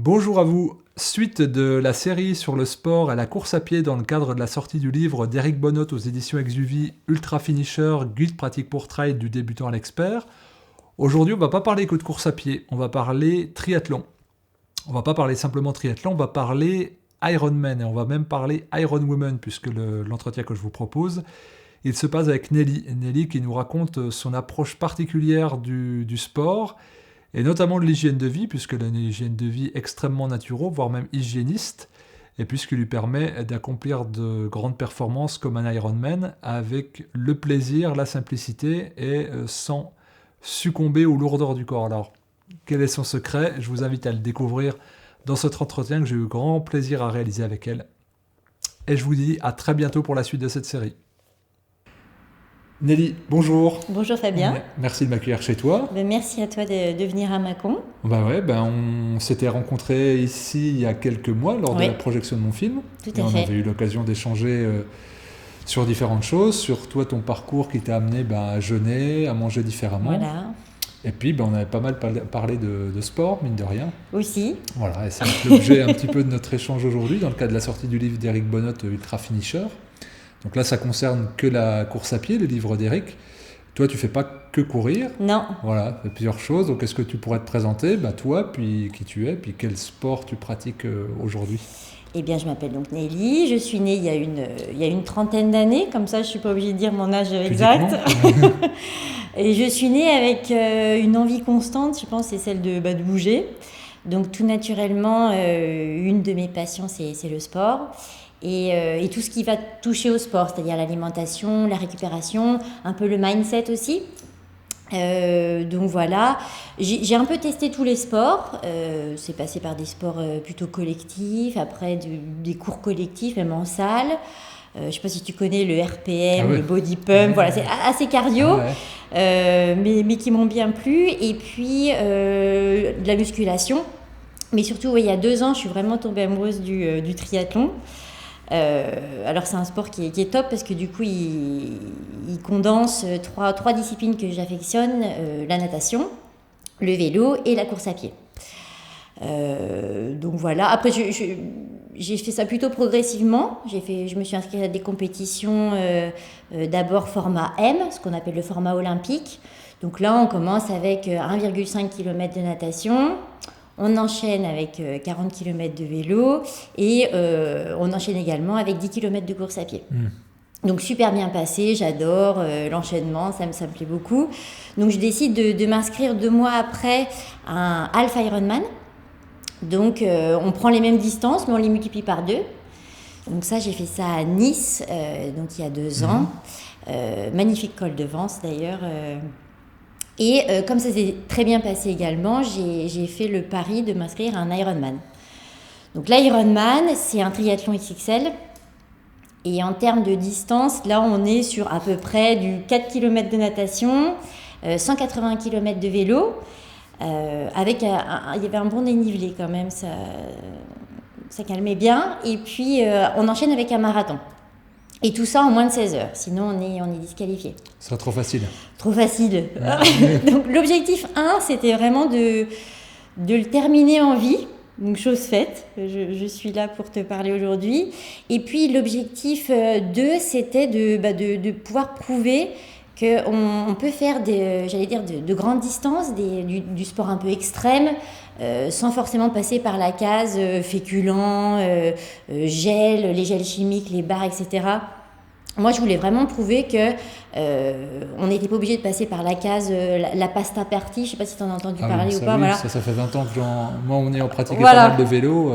Bonjour à vous. Suite de la série sur le sport et la course à pied dans le cadre de la sortie du livre d'Éric Bonnotte aux éditions Exuvie, Ultra Finisher, guide pratique pour trail du débutant à l'expert. Aujourd'hui, on va pas parler que de course à pied, on va parler triathlon. On va pas parler simplement triathlon, on va parler Ironman et on va même parler Ironwoman puisque l'entretien que je vous propose, il se passe avec Nelly. Nelly qui nous raconte son approche particulière du sport et notamment de l'hygiène de vie, puisque elle a une hygiène de vie extrêmement naturelle, voire même hygiéniste, et puis ce qui lui permet d'accomplir de grandes performances comme un Ironman, avec le plaisir, la simplicité, et sans succomber aux lourdeurs du corps. Alors, quel est son secret? Je vous invite à le découvrir dans cet entretien que j'ai eu grand plaisir à réaliser avec elle. Et je vous dis à très bientôt pour la suite de cette série. Nelly, bonjour. Bonjour Fabien. Merci de m'accueillir chez toi. Merci à toi de venir à Mâcon. On s'était rencontrés ici il y a quelques mois lors de la projection de mon film. Tout à fait. On avait eu l'occasion d'échanger sur différentes choses, sur toi, ton parcours qui t'a amené à jeûner, à manger différemment. Voilà. Et puis on avait pas mal parlé de sport, mine de rien. Aussi. Voilà, et c'est l'objet un petit peu de notre échange aujourd'hui, dans le cadre de la sortie du livre d'Éric Bonnotte, Ultra Finisher. Donc là, ça concerne que la course à pied, le livre d'Éric. Toi, tu fais pas que courir. Non. Voilà, tu fais plusieurs choses. Donc, est-ce que tu pourrais te présenter, toi, puis qui tu es, puis quel sport tu pratiques aujourd'hui? Eh bien, je m'appelle donc Nelly. Je suis née il y a une trentaine d'années. Comme ça, je suis pas obligée de dire mon âge exact. Et je suis née avec une envie constante, je pense, c'est celle de bouger. Donc, tout naturellement, une de mes passions, c'est le sport. Et tout ce qui va toucher au sport, c'est-à-dire l'alimentation, la récupération, un peu le mindset aussi. Donc voilà, j'ai un peu testé tous les sports. C'est passé par des sports plutôt collectifs, après des cours collectifs, même en salle. Je ne sais pas si tu connais le RPM, le body pump, voilà, c'est assez cardio, mais qui m'ont bien plu. Et puis de la musculation. Mais surtout, il y a 2 ans, je suis vraiment tombée amoureuse du triathlon. Alors c'est un sport qui est top parce que du coup il condense trois disciplines que j'affectionne, la natation, le vélo et la course à pied. Donc voilà, après j'ai fait ça plutôt progressivement. Je me suis inscrite à des compétitions, d'abord format M, ce qu'on appelle le format olympique. Donc là on commence avec 1,5 km de natation. On enchaîne avec 40 km de vélo et on enchaîne également avec 10 km de course à pied. Donc super bien passé, j'adore l'enchaînement, ça me plaît beaucoup. Donc je décide de m'inscrire 2 mois après à un Half Ironman. Donc on prend les mêmes distances mais on les multiplie par 2. Donc ça j'ai fait ça à Nice, donc il y a 2 ans. Magnifique col de Vence d'ailleurs. Et comme ça s'est très bien passé également, j'ai fait le pari de m'inscrire à un Ironman. Donc l'Ironman, c'est un triathlon XXL. Et en termes de distance, là on est sur à peu près du 4 km de natation, 180 km de vélo, avec il y avait un bon dénivelé quand même, ça calmait bien. Et puis on enchaîne avec un marathon. Et tout ça en moins de 16 heures, sinon on est disqualifié. Ce serait trop facile. Trop facile. Donc l'objectif 1, c'était vraiment de le terminer en vie, donc chose faite. Je suis là pour te parler aujourd'hui. Et puis l'objectif 2, c'était de pouvoir prouver qu'on peut faire de grandes distances, du sport un peu extrême, sans forcément passer par la case féculents, gel, les gels chimiques, les barres, etc. Moi, je voulais vraiment prouver que on n'était pas obligé de passer par la case la pasta party. Je ne sais pas si tu en as entendu parler ou pas. Oui, voilà. Ça fait 20 ans que moi, on est en pratique pas mal de vélo.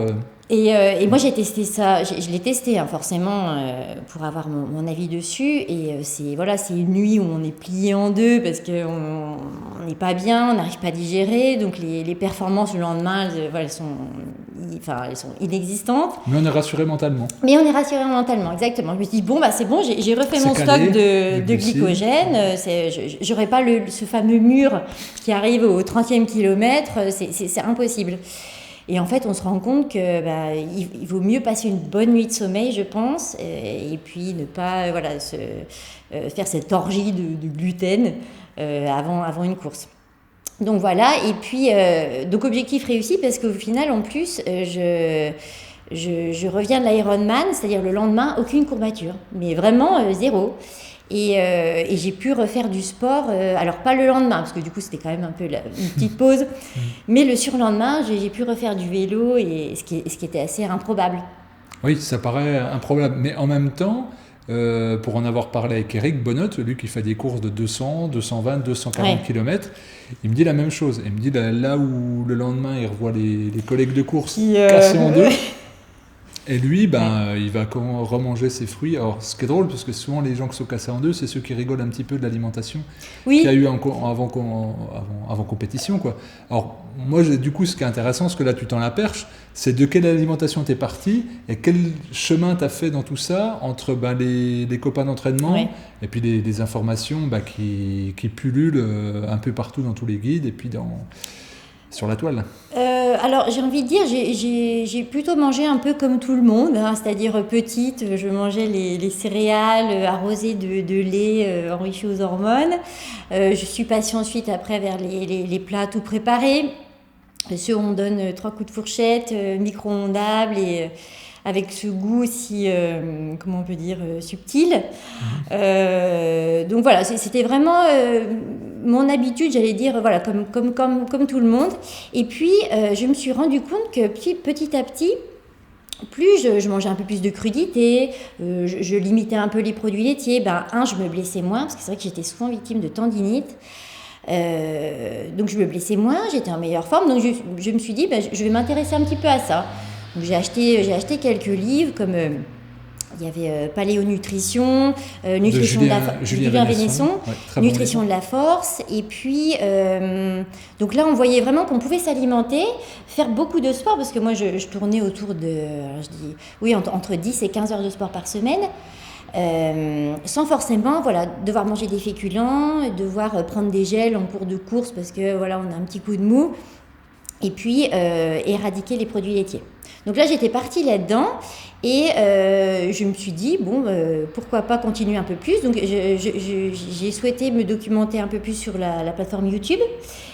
Et moi, j'ai testé ça. Je l'ai testé, forcément, pour avoir mon avis dessus. Et c'est une nuit où on est plié en deux parce qu'on n'est pas bien, on n'arrive pas à digérer. Donc, les performances le lendemain, elles sont inexistantes. Mais on est rassuré mentalement. Exactement. Je me suis dit, c'est bon, j'ai refait mon stock de glycogène. J'aurais pas ce fameux mur qui arrive au 30e kilomètre. C'est impossible. Et en fait, on se rend compte que il vaut mieux passer une bonne nuit de sommeil, je pense, et puis ne pas faire cette orgie de gluten avant une course. Donc voilà, et puis donc objectif réussi parce qu'au final en plus je reviens de l'Ironman, c'est-à-dire le lendemain aucune courbature, mais vraiment zéro. Et j'ai pu refaire du sport, alors pas le lendemain parce que du coup c'était quand même un peu une petite pause, mais le surlendemain j'ai pu refaire du vélo et ce qui était assez improbable. Oui, ça paraît improbable, mais en même temps, pour en avoir parlé avec Eric Bonnot, lui qui fait des courses de 200, 220, 240 km, il me dit la même chose. Il me dit là où le lendemain il revoit les collègues de course cassés en deux, et lui, il va remanger ses fruits. Alors, ce qui est drôle, parce que souvent les gens qui sont cassés en deux, c'est ceux qui rigolent un petit peu de l'alimentation qu'il y a eu avant compétition, quoi. Alors, moi, du coup, ce qui est intéressant, parce que là, tu tends la perche, c'est de quelle alimentation t'es parti et quel chemin t'as fait dans tout ça entre les copains d'entraînement et puis les informations qui pullulent un peu partout dans tous les guides et puis sur la toile. Alors j'ai envie de dire, j'ai plutôt mangé un peu comme tout le monde, hein, c'est-à-dire petite, je mangeais les céréales arrosées de lait enrichi aux hormones. Je suis passée ensuite après vers les plats tout préparés, ceux où on donne 3 coups de fourchette, micro-ondables et avec ce goût aussi, comment on peut dire, subtil. Donc voilà, c'était vraiment mon habitude, j'allais dire, voilà, comme tout le monde. Et puis, je me suis rendu compte que petit à petit, plus je mangeais un peu plus de crudité, je limitais un peu les produits laitiers, je me blessais moins, parce que c'est vrai que j'étais souvent victime de tendinite. Donc je me blessais moins, j'étais en meilleure forme, donc je me suis dit, je vais m'intéresser un petit peu à ça. Donc j'ai acheté quelques livres comme il y avait Paléonutrition, Nutrition de Julien Vénesson, Nutrition de la force, et puis donc là on voyait vraiment qu'on pouvait s'alimenter, faire beaucoup de sport, parce que moi je tournais autour de, entre 10 et 15 heures de sport par semaine. Sans forcément devoir manger des féculents, devoir prendre des gels en cours de course parce que on a un petit coup de mou, et puis éradiquer les produits laitiers. Donc là j'étais partie là-dedans et je me suis dit pourquoi pas continuer un peu plus. Donc j'ai souhaité me documenter un peu plus sur la plateforme YouTube,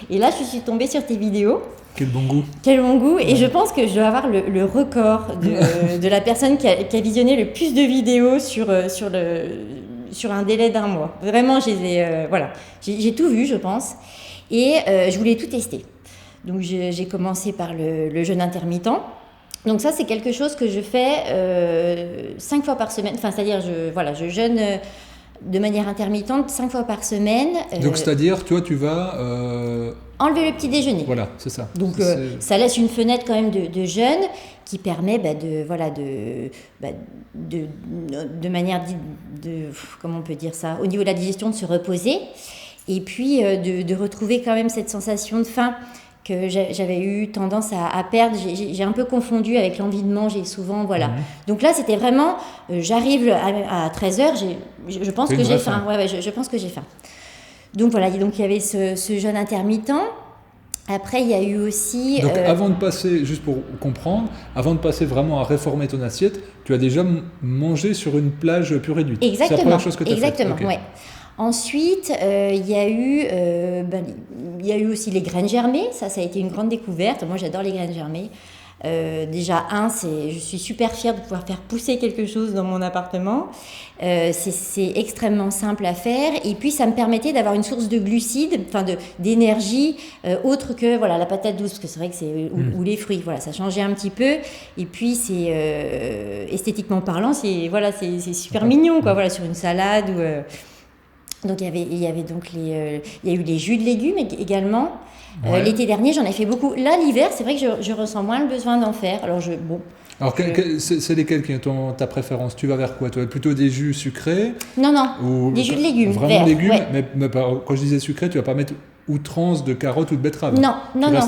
et là je suis tombée sur tes vidéos. Quel bon goût. Quel bon goût. Et je pense que je dois avoir le record de la personne qui a visionné le plus de vidéos sur un délai d'1 mois. Vraiment, j'ai tout vu, je pense. Et je voulais tout tester. Donc j'ai commencé par le jeûne intermittent. Donc ça, c'est quelque chose que je fais 5 fois par semaine. Enfin, c'est-à-dire, je jeûne de manière intermittente 5 fois par semaine. Donc c'est-à-dire, toi, tu vas... enlever le petit déjeuner. Voilà, c'est ça. Donc ça laisse une fenêtre quand même de jeûne qui permet de manière comment on peut dire ça, au niveau de la digestion, de se reposer, et puis de retrouver quand même cette sensation de faim que j'avais eu tendance à perdre. J'ai un peu confondu avec l'envie de manger souvent, voilà. Donc là, c'était vraiment, j'arrive à 13h, je pense que j'ai faim. Je pense que j'ai faim. Donc voilà, donc il y avait ce jeûne intermittent. Après, il y a eu aussi... Donc avant de passer, juste pour comprendre, avant de passer vraiment à réformer ton assiette, tu as déjà mangé sur une plage plus réduite. Exactement. C'est la première chose que tu as faite. Exactement, okay. Ouais. Ensuite, il y a eu aussi les graines germées. Ça a été une grande découverte. Moi, j'adore les graines germées. Déjà, je suis super fière de pouvoir faire pousser quelque chose dans mon appartement. C'est extrêmement simple à faire. Et puis, ça me permettait d'avoir une source de glucides, d'énergie, autre que la patate douce, parce que c'est vrai que ou les fruits. Voilà, ça changeait un petit peu. Et puis, c'est esthétiquement parlant, c'est super mignon, quoi. Voilà, sur une salade ou... Donc il y avait donc il y a eu les jus de légumes également. L'été dernier, j'en ai fait beaucoup. Là, l'hiver, c'est vrai que je ressens moins le besoin d'en faire. Alors c'est lesquels qui sont ta préférence? Tu vas vers quoi, toi? Plutôt des jus sucrés? Non, des jus de légumes. Vraiment légumes, ouais. mais quand je disais sucré, tu vas pas mettre outrance de carottes ou de betteraves? Non.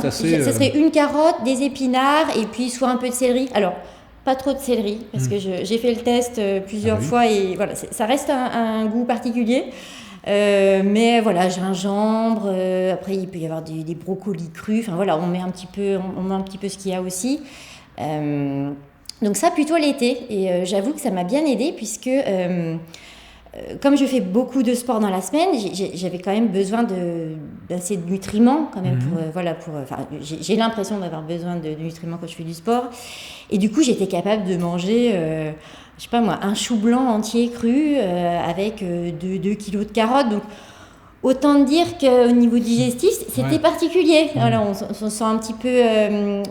Ça serait une carotte, des épinards et puis soit un peu de céleri. Alors, pas trop de céleri, parce que j'ai fait le test plusieurs fois et voilà, ça reste un goût particulier. Mais voilà, gingembre, après il peut y avoir des brocolis crus, enfin voilà, on met un petit peu ce qu'il y a aussi. Donc ça plutôt l'été, et j'avoue que ça m'a bien aidée puisque comme je fais beaucoup de sport dans la semaine, j'avais quand même besoin d'assez de nutriments quand même j'ai l'impression d'avoir besoin de nutriments quand je fais du sport. Et du coup, j'étais capable de manger, je sais pas moi, un chou blanc entier cru avec 2 kilos de carottes. Donc, autant dire qu'au niveau digestif, c'était particulier. Voilà, on se sent un petit peu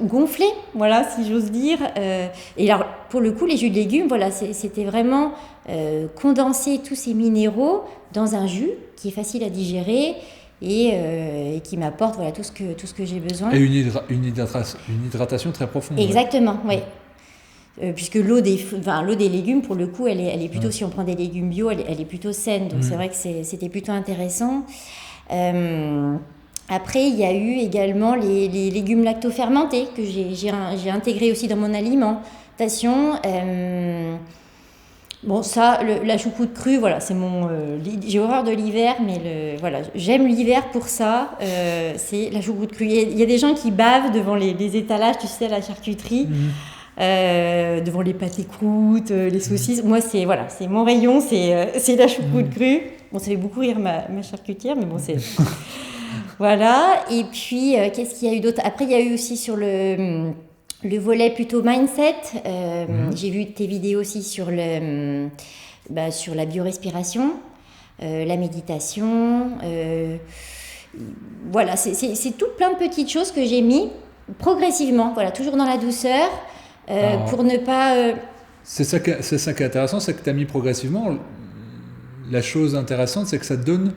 gonflé, voilà, si j'ose dire. Et alors, pour le coup, les jus de légumes, voilà, c'était vraiment condenser tous ces minéraux dans un jus qui est facile à digérer et qui m'apporte voilà, tout ce que j'ai besoin. Et une hydratation très profonde. Exactement, oui. Puisque l'eau des légumes, pour le coup, elle est plutôt, si on prend des légumes bio, elle est plutôt saine. Donc c'est vrai que c'était plutôt intéressant. Après, il y a eu également les légumes lactofermentés que j'ai intégrés aussi dans mon alimentation. Bon, ça, la choucroute crue, voilà, c'est mon... j'ai horreur de l'hiver, mais voilà, j'aime l'hiver pour ça. C'est la choucroute crue. Il y a des gens qui bavent devant les étalages, tu sais, à la charcuterie. Devant les pâtés croûtes, les saucisses. Moi, c'est mon rayon, c'est la choucroute crue. Bon, ça fait beaucoup rire ma charcutière, mais bon, c'est... Voilà. Et puis, qu'est-ce qu'il y a eu d'autre? Après, il y a eu aussi sur le volet plutôt mindset. J'ai vu tes vidéos aussi sur la biorespiration, la méditation. Voilà, c'est tout plein de petites choses que j'ai mis progressivement, voilà, toujours dans la douceur. Pour ne pas... C'est ça qui est intéressant, c'est que tu as mis progressivement. La chose intéressante, c'est que ça te donne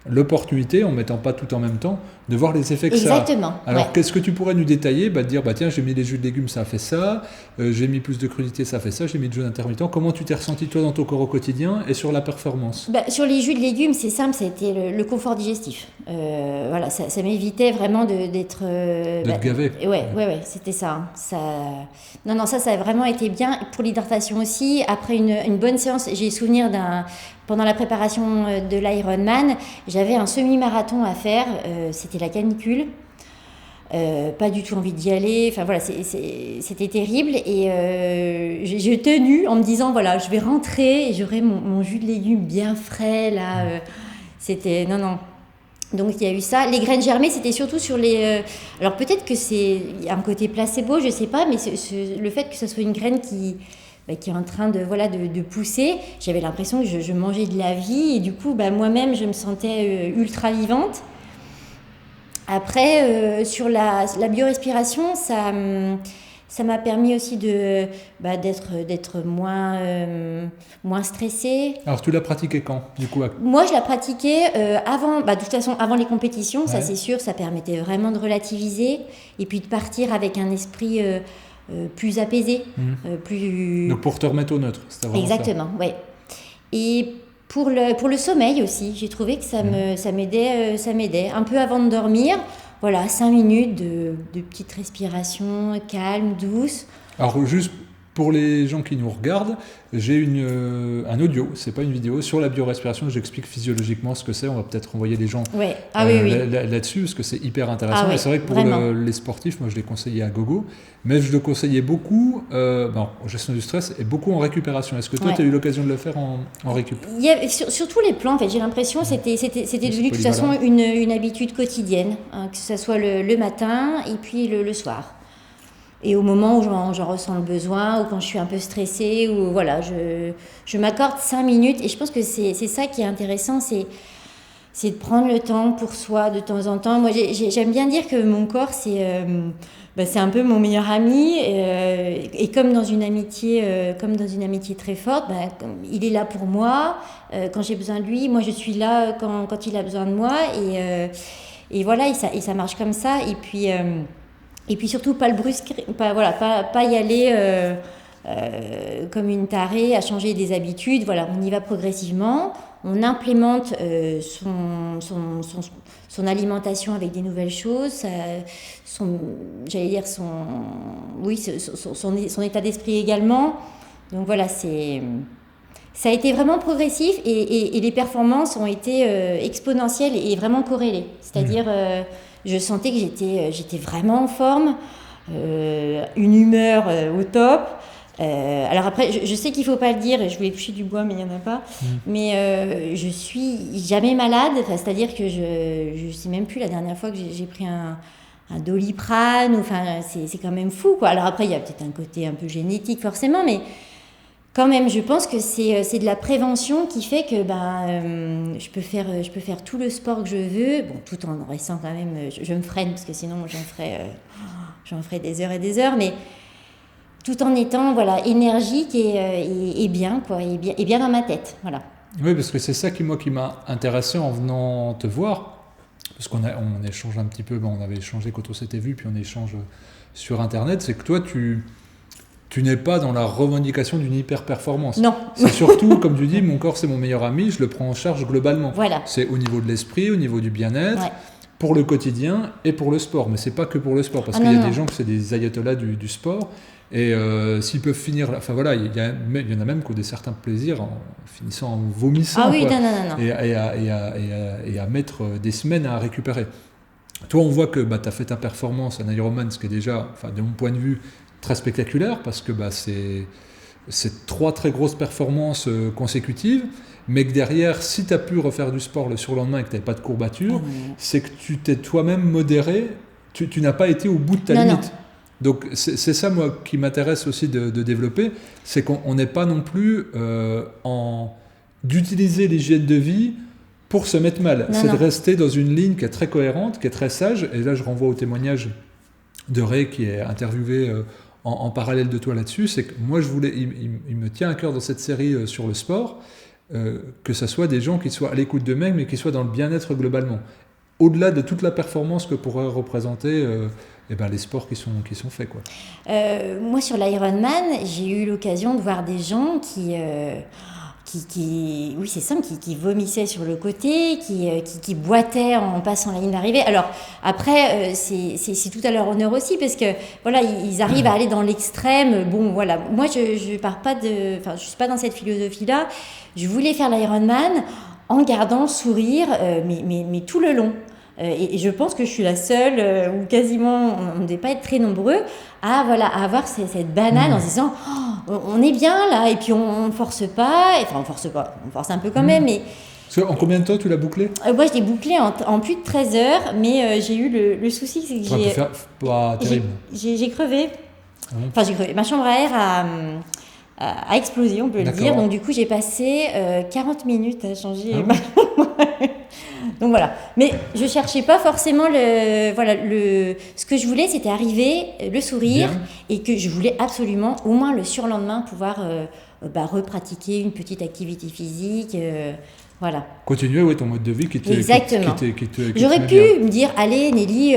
l'opportunité, en mettant pas tout en même temps, de voir les effets que ça a. Exactement. Alors, qu'est-ce que tu pourrais nous détailler? Dire, tiens, j'ai mis les jus de légumes, ça a fait ça, j'ai mis plus de crudité, ça a fait ça, j'ai mis de jeûne intermittent. Comment tu t'es ressenti, toi, dans ton corps au quotidien et sur la performance? Sur les jus de légumes, c'est simple, ça a été le confort digestif. Voilà, ça m'évitait vraiment d'être... de te gaver. Ouais, c'était ça. Non, ça a vraiment été bien. Pour l'hydratation aussi, après une bonne séance, j'ai souvenir pendant la préparation de l'Ironman, j'avais un semi-marathon à faire, c'était la canicule. Pas du tout envie d'y aller, enfin voilà, c'était terrible et j'ai tenu en me disant voilà, je vais rentrer et j'aurai mon jus de légumes bien frais là, c'était non. Donc il y a eu ça. Les graines germées, c'était surtout sur les... alors peut-être que il y a un côté placebo, je sais pas, mais le fait que ce soit une graine qui est en train de pousser, j'avais l'impression que je mangeais de la vie et du coup moi-même je me sentais ultra vivante. Après, sur la biorespiration, ça m'a permis aussi d'être moins stressée. Alors, tu l'as pratiqué quand, du coup? Moi, je la pratiquais avant, de toute façon, avant les compétitions, ça c'est sûr, ça permettait vraiment de relativiser et puis de partir avec un esprit plus apaisé. Plus... Donc, pour te remettre au neutre, c'était vraiment exactement, oui. Et pour le sommeil aussi, j'ai trouvé que ça m'aidait. Un peu avant de dormir, voilà, 5 minutes de petites respirations calmes, douces. Alors juste pour les gens qui nous regardent, j'ai un audio, c'est pas une vidéo, sur la biorespiration. J'explique physiologiquement ce que c'est. On va peut-être envoyer les gens oui. là-dessus, parce que c'est hyper intéressant. Et c'est vrai que pour les sportifs, moi je l'ai conseillé à gogo, mais je le conseillais beaucoup en gestion du stress et beaucoup en récécuration. Est-ce que toi, tu as eu l'occasion de le faire en récup? Sur tous les plans, en fait, j'ai l'impression c'était devenu de toute façon une habitude quotidienne, hein, que ce soit le matin et puis le soir. Et au moment où j'en ressens le besoin, ou quand je suis un peu stressée, ou voilà, je m'accorde 5 minutes. Et je pense que c'est ça qui est intéressant, c'est de prendre le temps pour soi de temps en temps. Moi, j'aime bien dire que mon corps, c'est un peu mon meilleur ami. Et comme dans une amitié très forte, il est là pour moi quand j'ai besoin de lui. Moi, je suis là quand il a besoin de moi. Et voilà, et ça marche comme ça. Et puis surtout, pas le brusquer, pas y aller comme une tarée, à changer des habitudes. Voilà, on y va progressivement, on implémente son alimentation avec des nouvelles choses, son état d'esprit également. Donc voilà, ça a été vraiment progressif et les performances ont été exponentielles et vraiment corrélées. C'est-à-dire... je sentais que j'étais vraiment en forme, une humeur au top. Alors après, je sais qu'il ne faut pas le dire, et je voulais toucher du bois, mais il n'y en a pas. Mais je suis jamais malade, c'est-à-dire que je ne sais même plus la dernière fois que j'ai pris un Doliprane, enfin, c'est quand même fou, quoi. Alors après, il y a peut-être un côté un peu génétique, forcément, mais quand même, je pense que c'est de la prévention qui fait que je peux faire tout le sport que je veux, bon, tout en restant quand même, je me freine, parce que sinon j'en ferai des heures et des heures, mais tout en étant énergique et bien, quoi, et bien dans ma tête. Voilà. Oui, parce que c'est ça qui m'a intéressé en venant te voir, parce qu'on échange un petit peu, on avait échangé quand on s'était vu, puis on échange sur Internet, c'est que toi, tu n'es pas dans la revendication d'une hyper-performance. Non. C'est surtout, comme tu dis, mon corps c'est mon meilleur ami, je le prends en charge globalement. Voilà. C'est au niveau de l'esprit, au niveau du bien-être, pour le quotidien et pour le sport. Mais c'est pas que pour le sport, parce qu'il y a des gens qui sont des ayatollahs du sport. Et s'ils peuvent finir, enfin voilà, il y en a même qui ont des certains plaisirs en finissant en vomissant. Ah oui, quoi, non. et à mettre des semaines à récupérer. Toi, on voit que tu as fait ta performance en Ironman, ce qui est déjà, de mon point de vue, très spectaculaire, parce que c'est 3 très grosses performances consécutives, mais que derrière, si tu as pu refaire du sport le surlendemain et que tu n'avais pas de courbature, c'est que tu t'es toi-même modéré, tu n'as pas été au bout de ta limite. Non. Donc c'est ça, moi, qui m'intéresse aussi de développer, c'est qu'on n'est pas non plus d'utiliser l'hygiène de vie pour se mettre mal. C'est de rester dans une ligne qui est très cohérente, qui est très sage, et là je renvoie au témoignage de Ray qui est interviewé en parallèle de toi là-dessus, c'est que moi il me tient à cœur dans cette série sur le sport, que ce soit des gens qui soient à l'écoute d'eux-mêmes mais qui soient dans le bien-être globalement. Au-delà de toute la performance que pourraient représenter les sports qui sont faits, quoi. Moi, sur l'Ironman, j'ai eu l'occasion de voir des gens qui oui, c'est simple, qui vomissaient sur le côté, qui boitaient en passant la ligne d'arrivée. Alors après, c'est tout à leur honneur aussi, parce que voilà, ils arrivent à aller dans l'extrême. Bon, voilà, moi je pars pas je suis pas dans cette philosophie-là. Je voulais faire l'Ironman en gardant le sourire, mais tout le long. Et je pense que je suis la seule, ou quasiment, on ne devait pas être très nombreux, à avoir cette banane en se disant on est bien là, et puis on ne force pas, enfin on force pas, on force un peu quand même, mais... En combien de temps tu l'as bouclé ? Moi je l'ai bouclé en plus de 13 heures, mais j'ai eu le souci, c'est que pas terrible. J'ai crevé, enfin j'ai crevé, ma chambre à air a explosé, on peut le dire, donc du coup j'ai passé 40 minutes à changer donc voilà, mais je cherchais pas forcément ce que je voulais, c'était arriver, le sourire, et que je voulais absolument, au moins le surlendemain, pouvoir repratiquer une petite activité physique, voilà. Continuer ton mode de vie qui te J'aurais pu me dire, allez Nelly,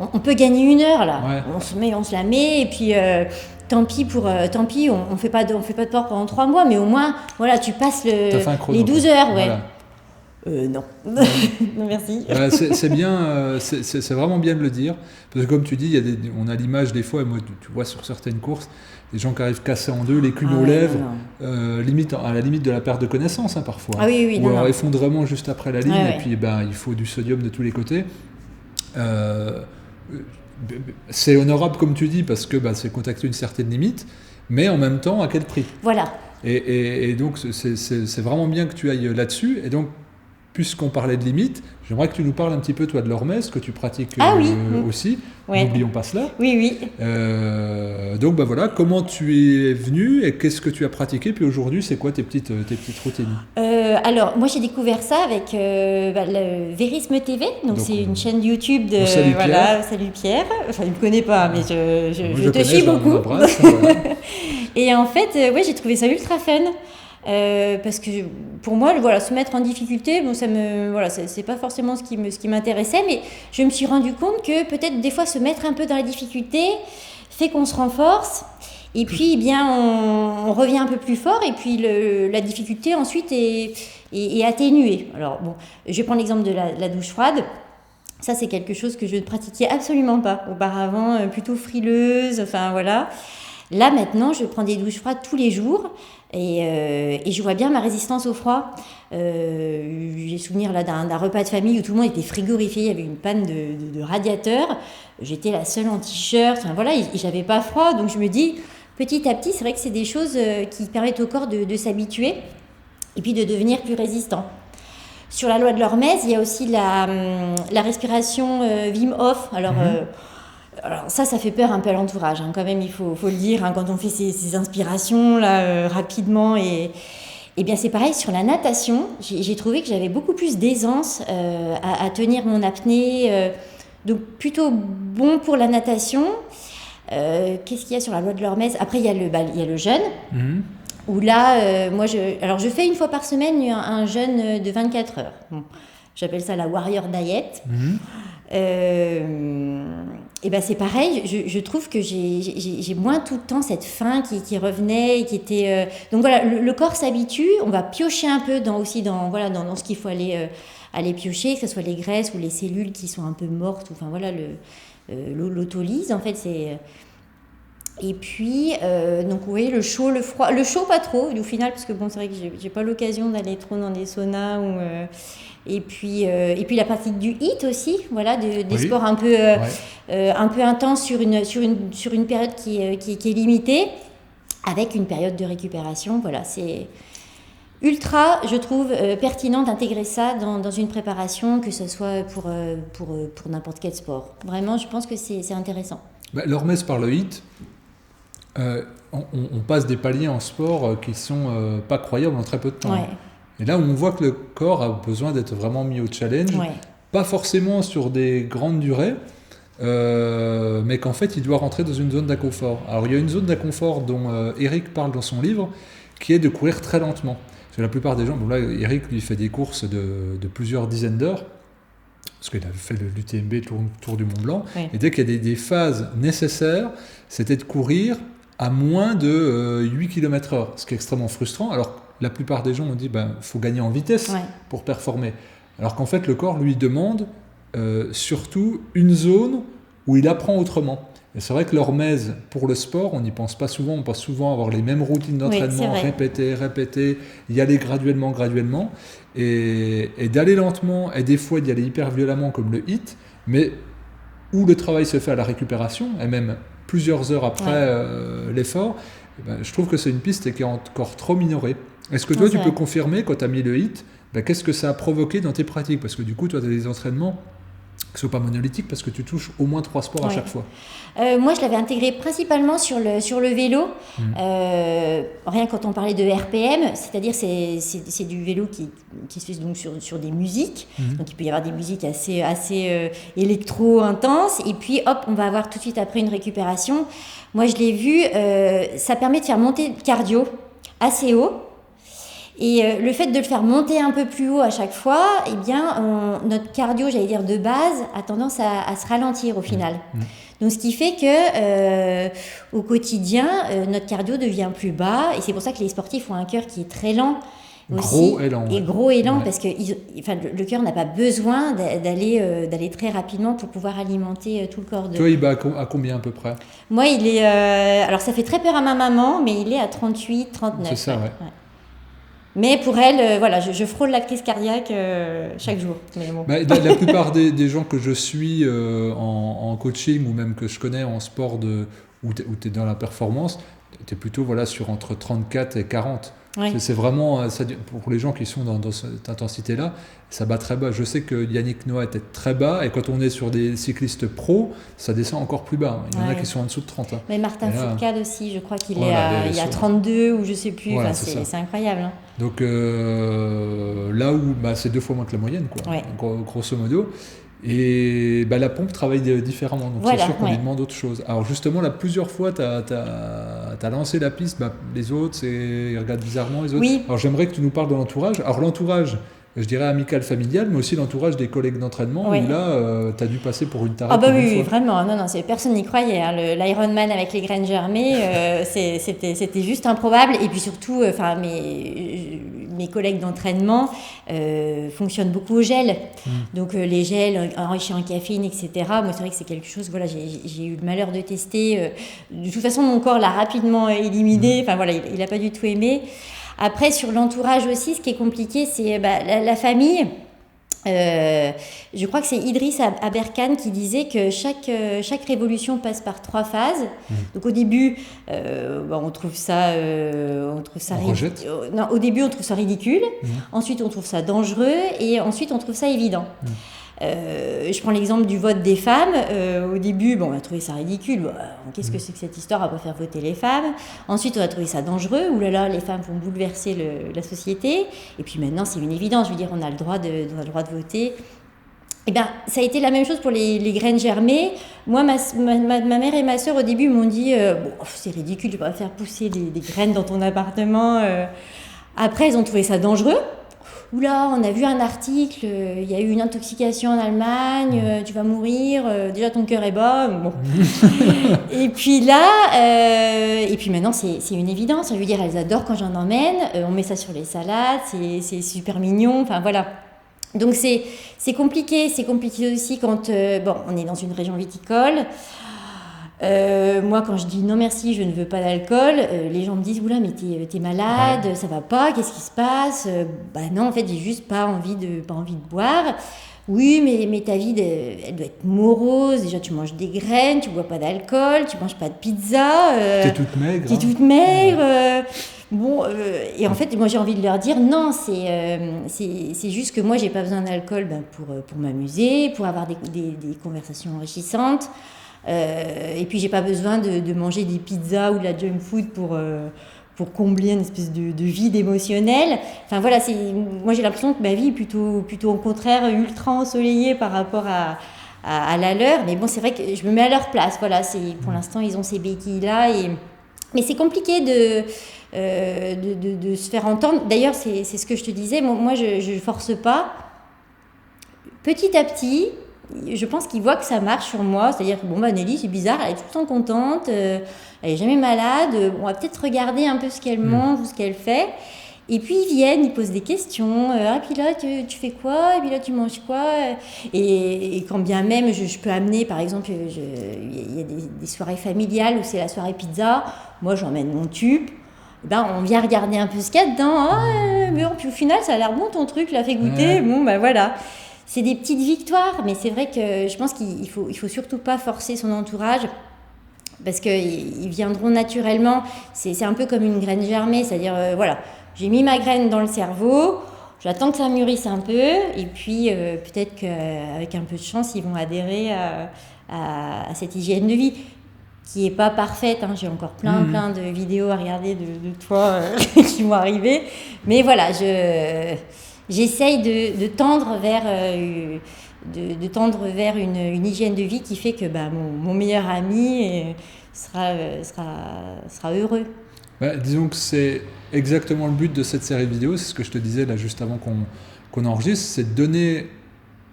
on peut gagner 1 heure là, on se la met, et puis tant pis, on fait pas de sport pendant 3 mois, mais au moins, voilà, tu passes les 12 heures, Voilà. Non. Non, merci. C'est bien, c'est vraiment bien de le dire, parce que comme tu dis, on a l'image des fois, et moi tu vois sur certaines courses, des gens qui arrivent cassés en deux, les culs aux lèvres, limite, à la limite de la perte de connaissance parfois. Ah oui, ou alors effondrement juste après la ligne, et puis il faut du sodium de tous les côtés. C'est honorable comme tu dis, parce que c'est contacter une certaine limite, mais en même temps, à quel prix ? Voilà. Et donc c'est vraiment bien que tu ailles là-dessus, et donc puisqu'on parlait de limites, j'aimerais que tu nous parles un petit peu, toi, de l'hormèse, que tu pratiques aussi. Ouais. N'oublions pas cela. Oui. Donc, voilà, comment tu es venu et qu'est-ce que tu as pratiqué? Puis aujourd'hui, c'est quoi tes petites routines? Alors, moi, j'ai découvert ça avec le Vérisme TV. Donc c'est une chaîne YouTube de... Salut Pierre. Voilà, salut Pierre. Enfin, il ne me connaît pas, mais je te suis beaucoup. Embrasse, voilà. Et en fait, j'ai trouvé ça ultra fun. Parce que pour moi, se mettre en difficulté, c'est pas forcément ce qui m'intéressait, mais je me suis rendu compte que peut-être des fois se mettre un peu dans la difficulté fait qu'on se renforce, et puis on revient un peu plus fort, et puis la difficulté ensuite est atténuée. Alors bon, je vais prendre l'exemple de la douche froide. Ça, c'est quelque chose que je ne pratiquais absolument pas auparavant, plutôt frileuse, enfin voilà. Là, maintenant, je prends des douches froides tous les jours, et je vois bien ma résistance au froid. J'ai souvenir là d'un repas de famille où tout le monde était frigorifié, il y avait une panne de radiateur. J'étais la seule en t-shirt, enfin voilà, et j'avais pas froid, donc je me dis, petit à petit, c'est vrai que c'est des choses qui permettent au corps de s'habituer et puis de devenir plus résistant. Sur la loi de l'hormèse, il y a aussi la respiration Wim Hof. Alors ça fait peur un peu à l'entourage, hein, quand même, il faut le dire, hein, quand on fait ces inspirations là, rapidement. Et bien c'est pareil, sur la natation, j'ai trouvé que j'avais beaucoup plus d'aisance à tenir mon apnée. Donc plutôt bon pour la natation. Qu'est-ce qu'il y a sur la loi de l'hormèse ? Après, il y a le jeûne. Où là, moi, je fais une fois par semaine un jeûne de 24 heures. Bon, j'appelle ça la warrior diet. Et ben c'est pareil, je trouve que j'ai moins tout le temps cette faim qui revenait et qui était... Donc voilà, le corps s'habitue, on va piocher un peu dans ce qu'il faut aller piocher, que ce soit les graisses ou les cellules qui sont un peu mortes, enfin voilà, l'autolyse en fait c'est... Et puis, donc vous voyez, le chaud, le froid, le chaud pas trop au final, parce que bon, c'est vrai que j'ai pas l'occasion d'aller trop dans des saunas et puis la pratique du HIIT aussi, voilà, des sports un peu intenses sur une période qui est limitée, avec une période de récupération. Voilà, c'est ultra, je trouve, pertinent d'intégrer ça dans une préparation, que ce soit pour n'importe quel sport. Vraiment, je pense que c'est intéressant. L'hormèse par le HIIT, on passe des paliers en sport qui sont pas croyables en très peu de temps. Ouais. Et là où on voit que le corps a besoin d'être vraiment mis au challenge, pas forcément sur des grandes durées, mais qu'en fait il doit rentrer dans une zone d'inconfort. Alors il y a une zone d'inconfort dont Eric parle dans son livre, qui est de courir très lentement. Parce que la plupart des gens, bon là Eric lui fait des courses de plusieurs dizaines d'heures, parce qu'il a fait l'UTMB, Tour du Mont Blanc, et dès qu'il y a des phases nécessaires, c'était de courir à moins de 8 km/h, ce qui est extrêmement frustrant. Alors la plupart des gens ont dit faut gagner en vitesse pour performer. Alors qu'en fait le corps lui demande surtout une zone où il apprend autrement. Et c'est vrai que l'hormèse pour le sport, on n'y pense pas souvent, on pense souvent à avoir les mêmes routines d'entraînement, répéter, y aller graduellement, et d'aller lentement, et des fois d'y aller hyper violemment comme le HIIT, mais où le travail se fait à la récupération, et même plusieurs heures après l'effort, je trouve que c'est une piste qui est encore trop minorée. Est-ce que toi, tu peux confirmer, quand tu as mis le HIIT, qu'est-ce que ça a provoqué dans tes pratiques ? Parce que du coup, toi, tu as des entraînements qui ne sont pas monolithiques, parce que tu touches au moins 3 sports à chaque fois. Moi, je l'avais intégré principalement sur le vélo. Rien quand on parlait de RPM, c'est-à-dire c'est du vélo qui se fait donc sur des musiques. Donc il peut y avoir des musiques assez électro-intenses. Et puis hop, on va avoir tout de suite après une récupération. Moi, je l'ai vu, ça permet de faire monter le cardio assez haut. Et le fait de le faire monter un peu plus haut à chaque fois, eh bien, notre cardio, j'allais dire de base, a tendance à se ralentir au final. Donc, ce qui fait que au quotidien, notre cardio devient plus bas. Et c'est pour ça que les sportifs ont un cœur qui est très lent. Aussi, gros et lent, parce que le cœur n'a pas besoin d'aller très rapidement pour pouvoir alimenter tout le corps. Toi, il bat à combien à peu près ? Moi, il est... alors, ça fait très peur à ma maman, mais il est à 38, 39. C'est ça, ouais. Mais pour elle, je frôle la crise cardiaque chaque jour. Mais bon. La plupart des gens que je suis en coaching, ou même que je connais en sport où tu es dans la performance, tu es plutôt sur entre 34 et 40. C'est vraiment, ça, pour les gens qui sont dans cette intensité-là, ça bat très bas. Je sais que Yannick Noah était très bas, et quand on est sur des cyclistes pros, ça descend encore plus bas. Il y en a qui sont en dessous de 30. Hein. Mais Martin Fourcade aussi, je crois qu'il est à 32 ou je sais plus. C'est incroyable. Hein. Donc là où c'est 2 fois moins que la moyenne, grosso modo. Et la pompe travaille différemment, donc c'est sûr qu'on lui demande autre chose. Alors justement, là, plusieurs fois, tu as lancé la piste, les autres, ils regardent bizarrement, les autres. Oui. Alors j'aimerais que tu nous parles de l'entourage. Alors l'entourage, je dirais amical, familial, mais aussi l'entourage des collègues d'entraînement, où là, tu as dû passer pour une tarée. Oui, vraiment, non, personne n'y croyait. Hein. L'Ironman avec les graines germées, c'était juste improbable. Et puis surtout, mes collègues d'entraînement fonctionnent beaucoup au gel. Donc les gels enrichis en caféine, etc. Moi, c'est vrai que c'est quelque chose, j'ai eu le malheur de tester. De toute façon, mon corps l'a rapidement éliminé. Il n'a pas du tout aimé. Après, sur l'entourage aussi, ce qui est compliqué, c'est la famille. Je crois que c'est Idriss Aberkan qui disait que chaque révolution passe par 3 phases. Donc au début, on trouve ça non, au début on trouve ça ridicule. Ensuite on trouve ça dangereux et ensuite on trouve ça évident. Je prends l'exemple du vote des femmes. Au début, on a trouvé ça ridicule. Qu'est-ce que c'est que cette histoire à pas faire voter les femmes? Ensuite, on a trouvé ça dangereux. Ouh là là, les femmes vont bouleverser la société. Et puis maintenant, c'est une évidence. Je veux dire, on a le droit de voter. Eh bien, ça a été la même chose pour les graines germées. Moi, ma mère et ma sœur, au début, m'ont dit c'est ridicule, tu vas faire pousser des graines dans ton appartement. Après, ils ont trouvé ça dangereux. Oula, on a vu un article, il y a eu une intoxication en Allemagne, tu vas mourir, déjà ton cœur est bas. Bon. Et puis là, et puis maintenant c'est une évidence. Je veux dire, elles adorent quand j'en emmène. On met ça sur les salades, c'est super mignon. Enfin voilà. Donc c'est compliqué. C'est compliqué aussi quand on est dans une région viticole. Moi, quand je dis non merci, je ne veux pas d'alcool, les gens me disent oula, mais t'es malade, ça va pas, qu'est-ce qui se passe? Non, en fait, j'ai juste pas envie de boire. Oui, mais ta vie, elle doit être morose. Déjà, tu manges des graines, tu bois pas d'alcool, tu manges pas de pizza. T'es toute maigre. T'es toute maigre. Et en fait, moi, j'ai envie de leur dire non, c'est juste que moi, j'ai pas besoin d'alcool pour m'amuser, pour avoir des conversations enrichissantes. Et puis j'ai pas besoin de manger des pizzas ou de la junk food pour combler une espèce de vide émotionnel. Enfin voilà, moi j'ai l'impression que ma vie est plutôt au contraire ultra ensoleillée par rapport à la leur. Mais bon, c'est vrai que je me mets à leur place. Voilà, pour l'instant ils ont ces béquilles là mais c'est compliqué de se faire entendre. D'ailleurs, c'est ce que je te disais. Moi je force pas. Petit à petit, je pense qu'ils voient que ça marche sur moi. C'est-à-dire que Nelly, c'est bizarre, elle est tout le temps contente, elle est jamais malade. On va peut-être regarder un peu ce qu'elle mange ou ce qu'elle fait. Et puis ils viennent, ils posent des questions. Puis là, tu fais quoi? Et puis là, tu manges quoi? Et quand bien même, je peux amener, par exemple, il y a des soirées familiales où c'est la soirée pizza. Moi, j'emmène mon tube. On vient regarder un peu ce qu'il y a dedans. Mais puis au final, ça a l'air bon ton truc, l'a fait goûter. Voilà. C'est des petites victoires, mais c'est vrai que je pense qu'il faut surtout pas forcer son entourage parce qu'ils viendront naturellement. C'est un peu comme une graine germée, c'est-à-dire, j'ai mis ma graine dans le cerveau, j'attends que ça mûrisse un peu, et puis peut-être qu'avec un peu de chance, ils vont adhérer à cette hygiène de vie qui n'est pas parfaite. J'ai encore plein de vidéos à regarder de toi qui vont arriver. Mais voilà, j'essaye de tendre vers une hygiène de vie qui fait que mon meilleur ami sera heureux. Disons que c'est exactement le but de cette série de vidéos, c'est ce que je te disais là juste avant qu'on enregistre, c'est de donner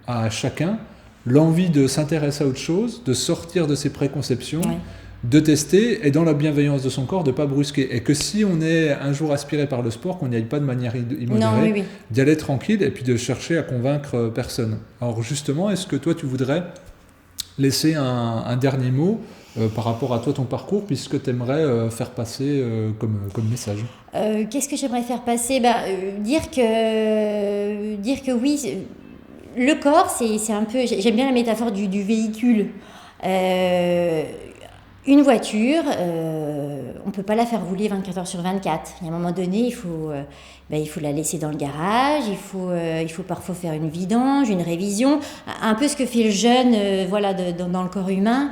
à chacun l'envie de s'intéresser à autre chose, de sortir de ses préconceptions, de tester et dans la bienveillance de son corps de ne pas brusquer. Et que si on est un jour aspiré par le sport, qu'on n'y aille pas de manière immodérée, d'y aller tranquille et puis de chercher à convaincre personne. Alors justement, est-ce que toi tu voudrais laisser un dernier mot par rapport à toi, ton parcours, puisque tu aimerais faire passer comme message? Qu'est-ce que j'aimerais faire passer? Dire que oui, le corps, c'est un peu... J'aime bien la métaphore du véhicule. Une voiture, on ne peut pas la faire rouler 24 heures sur 24. Il y a un moment donné, il faut la laisser dans le garage, il faut parfois faire une vidange, une révision, un peu ce que fait le jeune dans le corps humain.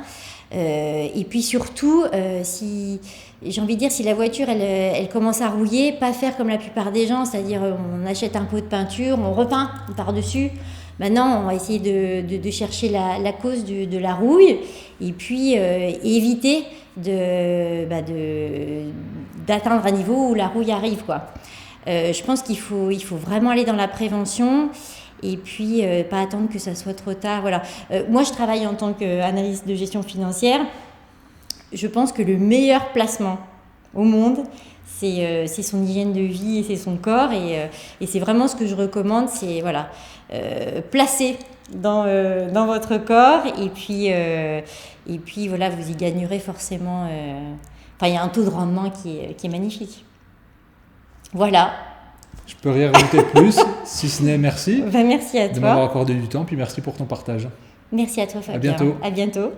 Et puis surtout, si la voiture elle commence à rouiller, pas faire comme la plupart des gens, c'est-à-dire on achète un pot de peinture, on repeint par-dessus. Maintenant, on va essayer de chercher la cause de la rouille et puis éviter d'atteindre un niveau où la rouille arrive, quoi. Je pense qu'il faut vraiment aller dans la prévention et puis pas attendre que ça soit trop tard. Voilà. Moi, je travaille en tant qu'analyste de gestion financière. Je pense que le meilleur placement au monde, c'est son hygiène de vie et c'est son corps. Et c'est vraiment ce que je recommande, c'est placer dans votre corps. Et puis voilà, vous y gagnerez forcément. Il y a un taux de rendement qui est magnifique. Voilà. Je peux rien rajouter plus, si ce n'est merci Merci à de toi. m'avoir accordé du temps, puis merci pour ton partage. Merci à toi, Fabien. À bientôt. À bientôt.